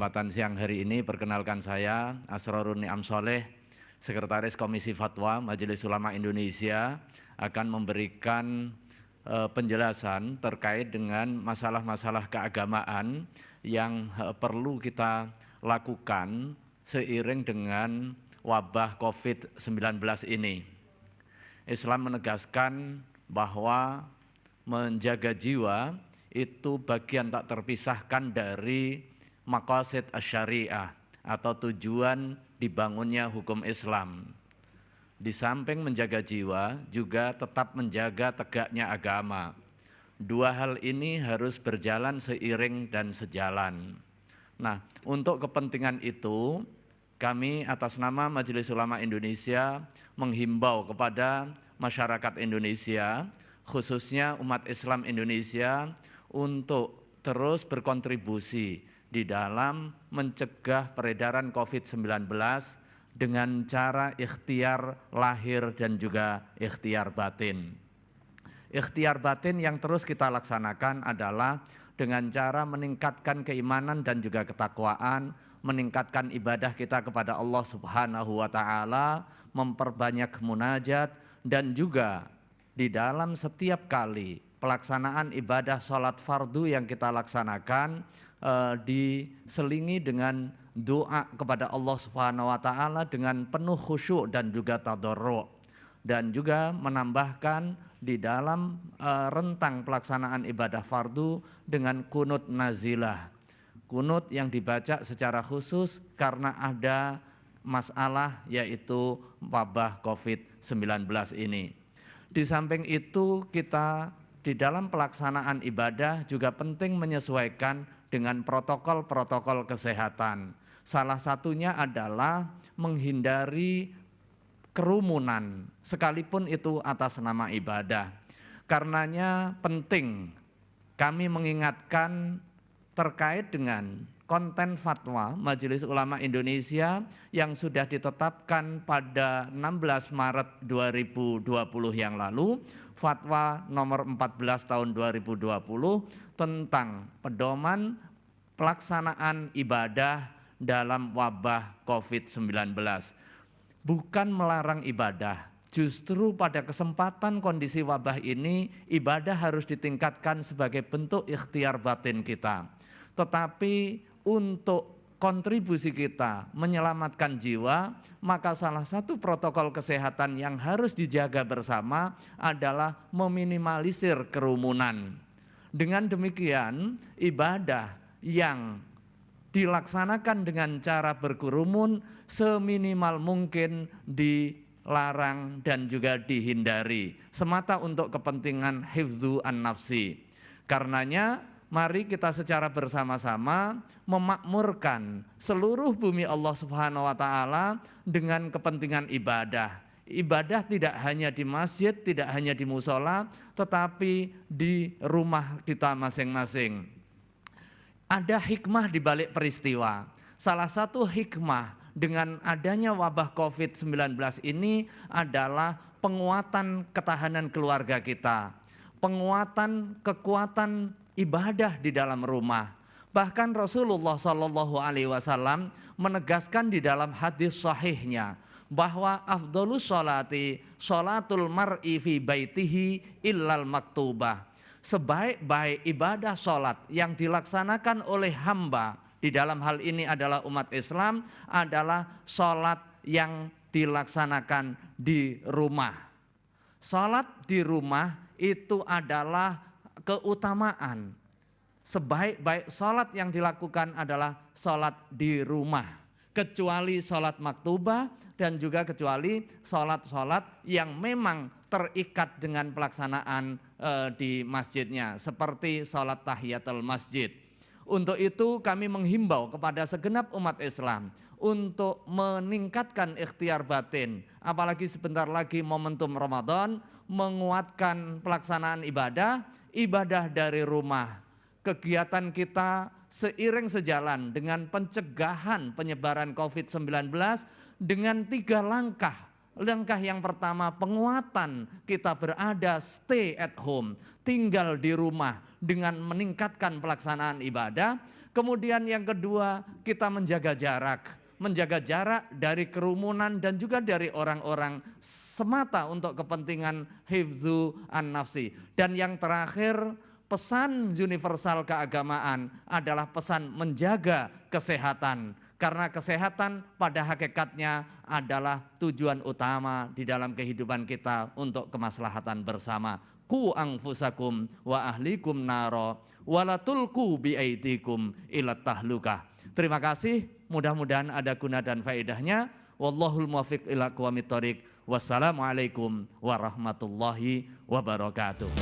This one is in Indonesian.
kesempatan siang hari ini perkenalkan saya Asrorun Ni'am Soleh, Sekretaris Komisi Fatwa Majelis Ulama Indonesia, akan memberikan penjelasan terkait dengan masalah-masalah keagamaan yang perlu kita lakukan seiring dengan wabah COVID-19 ini. Islam menegaskan bahwa menjaga jiwa itu bagian tak terpisahkan dari maqasid asy-syariah atau tujuan dibangunnya hukum Islam. Di samping menjaga jiwa, juga tetap menjaga tegaknya agama. Dua hal ini harus berjalan seiring dan sejalan. Nah, untuk kepentingan itu, kami atas nama Majelis Ulama Indonesia menghimbau kepada masyarakat Indonesia, khususnya umat Islam Indonesia, untuk terus berkontribusi di dalam mencegah peredaran COVID-19 dengan cara ikhtiar lahir dan juga ikhtiar batin. Ikhtiar batin yang terus kita laksanakan adalah dengan cara meningkatkan keimanan dan juga ketakwaan, meningkatkan ibadah kita kepada Allah Subhanahu wa Ta'ala, memperbanyak munajat, dan juga di dalam setiap kali pelaksanaan ibadah sholat fardu yang kita laksanakan diselingi dengan doa kepada Allah Subhanahu wa Ta'ala dengan penuh khusyuk dan juga tadarru', dan juga menambahkan di dalam rentang pelaksanaan ibadah fardu dengan kunut nazilah, kunut yang dibaca secara khusus karena ada masalah yaitu wabah COVID-19 ini. Di samping itu, kita di dalam pelaksanaan ibadah juga penting menyesuaikan dengan protokol-protokol kesehatan. Salah satunya adalah menghindari kerumunan, sekalipun itu atas nama ibadah. Karenanya penting kami mengingatkan terkait dengan konten fatwa Majelis Ulama Indonesia yang sudah ditetapkan pada 16 Maret 2020 yang lalu, fatwa nomor 14 tahun 2020 tentang pedoman pelaksanaan ibadah dalam wabah COVID-19. Bukan melarang ibadah, justru pada kesempatan kondisi wabah ini ibadah harus ditingkatkan sebagai bentuk ikhtiar batin kita. Tetapi untuk kontribusi kita menyelamatkan jiwa, maka salah satu protokol kesehatan yang harus dijaga bersama adalah meminimalisir kerumunan. Dengan demikian, ibadah yang dilaksanakan dengan cara berkerumun seminimal mungkin dilarang dan juga dihindari, semata untuk kepentingan hifdzu an-nafsi. Karenanya mari kita secara bersama-sama memakmurkan seluruh bumi Allah Subhanahu wa Ta'ala dengan kepentingan ibadah. Ibadah tidak hanya di masjid, tidak hanya di musola, tetapi di rumah kita masing-masing. Ada hikmah di balik peristiwa. Salah satu hikmah dengan adanya wabah COVID-19 ini adalah penguatan ketahanan keluarga kita, penguatan kekuatan ibadah di dalam rumah. Bahkan Rasulullah SAW menegaskan di dalam hadis sahihnya bahwa afdhalus sholati sholatul mar'i fi baitihi illal maktubah. Sebaik-baik ibadah sholat yang dilaksanakan oleh hamba, di dalam hal ini adalah umat Islam, adalah sholat yang dilaksanakan di rumah. Sholat di rumah itu adalah keutamaan. Sebaik-baik sholat yang dilakukan adalah sholat di rumah, kecuali sholat maktubah dan juga kecuali sholat-sholat yang memang terikat dengan pelaksanaan di masjidnya, seperti sholat tahiyatul masjid. Untuk itu kami menghimbau kepada segenap umat Islam untuk meningkatkan ikhtiar batin, apalagi sebentar lagi momentum Ramadan, menguatkan pelaksanaan ibadah dari rumah. Kegiatan kita seiring sejalan dengan pencegahan penyebaran COVID-19 dengan 3 langkah. Langkah yang pertama, penguatan kita berada stay at home, tinggal di rumah dengan meningkatkan pelaksanaan ibadah. Kemudian yang kedua, kita menjaga jarak. Menjaga jarak dari kerumunan dan juga dari orang-orang semata untuk kepentingan hifdzu an-nafsi. Dan yang terakhir, pesan universal keagamaan adalah pesan menjaga kesehatan. Karena kesehatan pada hakikatnya adalah tujuan utama di dalam kehidupan kita untuk kemaslahatan bersama. Ku anfusakum wa ahlikum naro walatulku biaidikum ilat tahlukah. Terima kasih, mudah-mudahan ada guna dan faedahnya. Wallahul muwaffiq ila aqwamit thoriq. Wassalamualaikum warahmatullahi wabarakatuh.